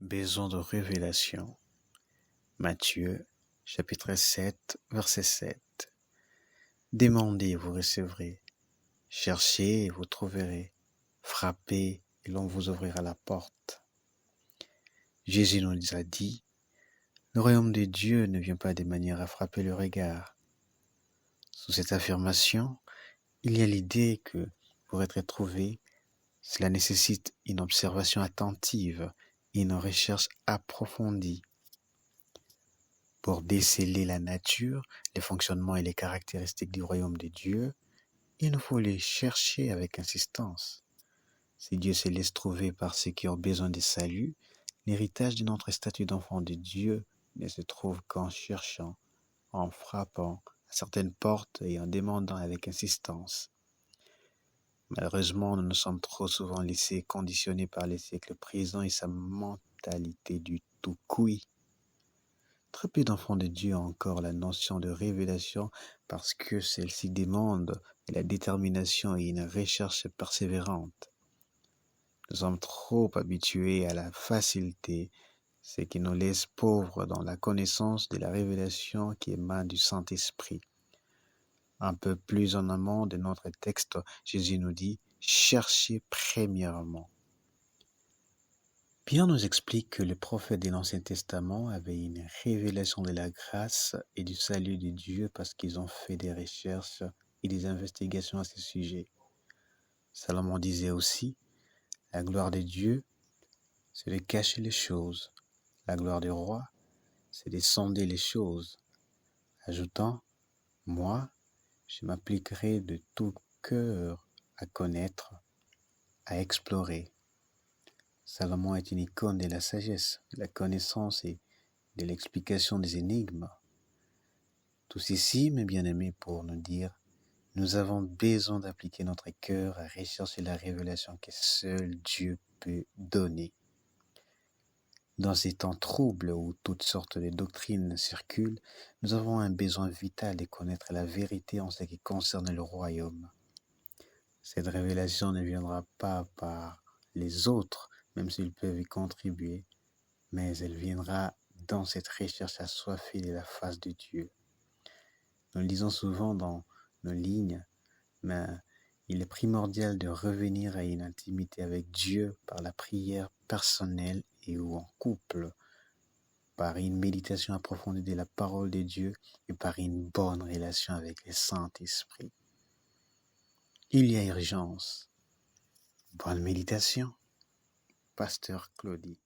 Besoin de révélation. Matthieu, chapitre 7, verset 7. Demandez et vous recevrez. Cherchez et vous trouverez. Frappez et l'on vous ouvrira la porte. Jésus nous a dit, le royaume de Dieu ne vient pas de manière à frapper le regard. Sous cette affirmation, il y a l'idée que pour être trouvé, cela nécessite une observation attentive et une recherche approfondie. Pour déceler la nature, les fonctionnements et les caractéristiques du royaume de Dieu, il nous faut les chercher avec insistance. Si Dieu se laisse trouver par ceux qui ont besoin de salut, l'héritage de notre statut d'enfant de Dieu ne se trouve qu'en cherchant, en frappant à certaines portes et en demandant avec insistance. Malheureusement, nous nous sommes trop souvent laissés conditionner par les siècles présents et sa mentalité du tout cuit. Très peu d'enfants de Dieu ont encore la notion de révélation parce que celle-ci demande de la détermination et une recherche persévérante. Nous sommes trop habitués à la facilité, ce qui nous laisse pauvres dans la connaissance de la révélation qui émane du Saint-Esprit. Un peu plus en amont de notre texte, Jésus nous dit « Cherchez premièrement ». Pierre nous explique que les prophètes de l'Ancien Testament avaient une révélation de la grâce et du salut de Dieu parce qu'ils ont fait des recherches et des investigations à ce sujet. Salomon disait aussi, la gloire de Dieu, c'est de cacher les choses. La gloire du roi, c'est de sonder les choses. Ajoutant, moi, je m'appliquerai de tout cœur à connaître, à explorer. Salomon est une icône de la sagesse, de la connaissance et de l'explication des énigmes. Tout ceci, mes bien-aimés, pour nous dire, nous avons besoin d'appliquer notre cœur à rechercher la révélation que seul Dieu peut donner. Dans ces temps troubles où toutes sortes de doctrines circulent, nous avons un besoin vital de connaître la vérité en ce qui concerne le royaume. Cette révélation ne viendra pas par les autres, même s'ils peuvent y contribuer, mais elle viendra dans cette recherche assoiffée de la face de Dieu. Nous le disons souvent dans nos lignes, mais il est primordial de revenir à une intimité avec Dieu par la prière personnelle et ou en couple, par une méditation approfondie de la parole de Dieu et par une bonne relation avec le Saint-Esprit. Il y a urgence. Bonne méditation. Pasteur Claudie.